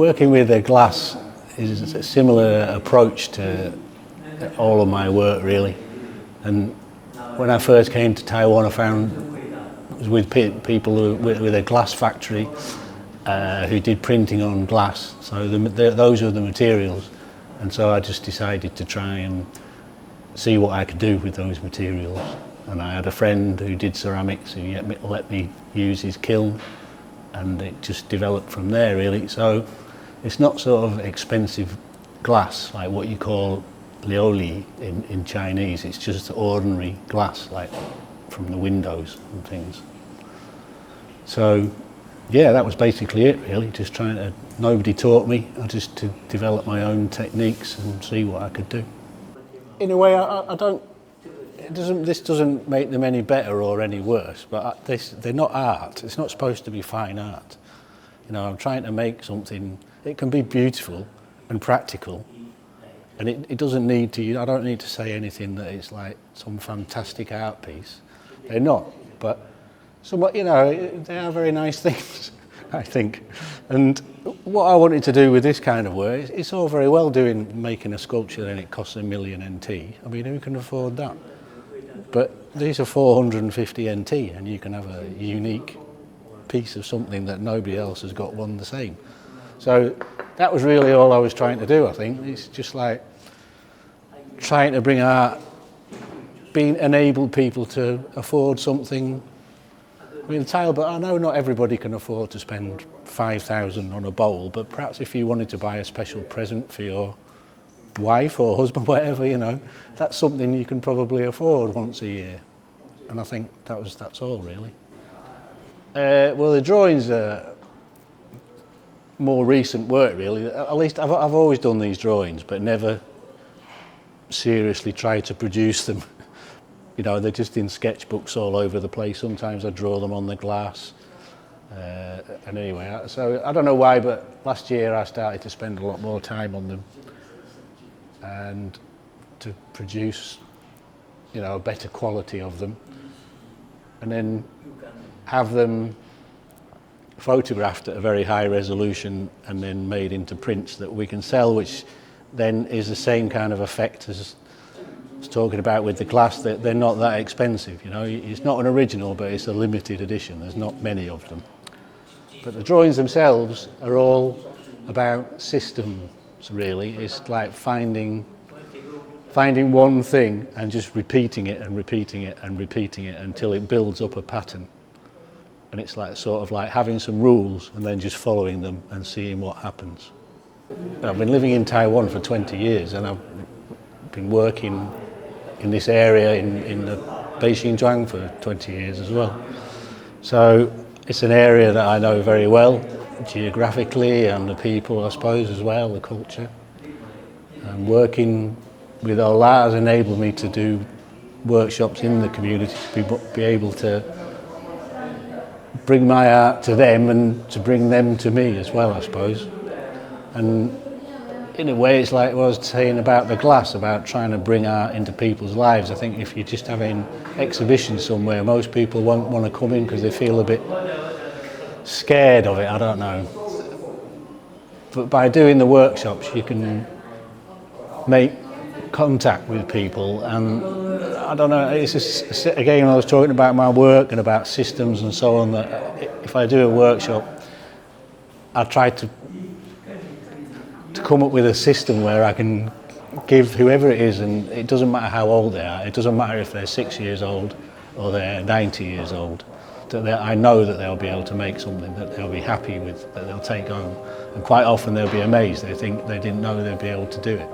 Working with the glass is a similar approach to all of my work, really. And when I first came to Taiwan, I found it was with people with a glass factory who did printing on glass. So those were the materials. And so I just decided to try and see what I could do with those materials. And I had a friend who did ceramics who let me use his kiln, and it just developed from there, really. So it's not sort of expensive glass like what you call lioli in Chinese. It's just ordinary glass, like from the windows and things. So yeah, that was basically it, really. Just trying to, nobody taught me, I just to develop my own techniques and see what I could do. In a way, I don't, this doesn't make them any better or any worse, but they're not art. It's not supposed to be fine art. You know, I'm trying to make something, it can be beautiful and practical, and it doesn't need to, I don't need to say anything that it's like some fantastic art piece. They're not, but somewhat, you know, they are very nice things, I think. And what I wanted to do with this kind of work, it's all very well making a sculpture and it costs $1 million NT. I mean, who can afford that? But these are 450 NT, and you can have a unique piece of something that nobody else has got one the same. So that was really all I was trying to do, I think. It's just like trying to bring art, enable people to afford something. I mean, but I know not everybody can afford to spend 5,000 on a bowl, but perhaps if you wanted to buy a special present for your wife or husband, whatever, you know, that's something you can probably afford once a year. And I think that's all, really. Well, the drawings are more recent work, really. At least I've always done these drawings, but never seriously tried to produce them. You know, they're just in sketchbooks all over the place. Sometimes I draw them on the glass. And anyway, so I don't know why, but last year I started to spend a lot more time on them and to produce, you know, a better quality of them, and then have them photographed at a very high resolution and then made into prints that we can sell, which then is the same kind of effect as I was talking about with the glass. That they're not that expensive, you know. It's not an original, but it's a limited edition. There's not many of them. But the drawings themselves are all about systems, really. It's like finding one thing and just repeating it and repeating it and repeating it until it builds up a pattern. And it's like sort of like having some rules and then just following them and seeing what happens. I've been living in Taiwan for 20 years, and I've been working in this area in the Beijing for 20 years as well. So it's an area that I know very well, geographically, and the people, I suppose, as well, the culture. And working with all that has enabled me to do workshops in the community, to be able to bring my art to them and to bring them to me as well, I suppose. And in a way, it's like what I was saying about the glass, about trying to bring art into people's lives. I think if you're just having exhibitions somewhere, most people won't want to come in because they feel a bit scared of it, I don't know. But by doing the workshops, you can make contact with people, and I don't know, it's just, again, I was talking about my work and about systems and so on, that if I do a workshop, I try to come up with a system where I can give whoever it is, and it doesn't matter how old they are, it doesn't matter if they're 6 years old or they're 90 years old, that I know that they'll be able to make something that they'll be happy with, that they'll take home. And quite often they'll be amazed, they think they didn't know they'd be able to do it.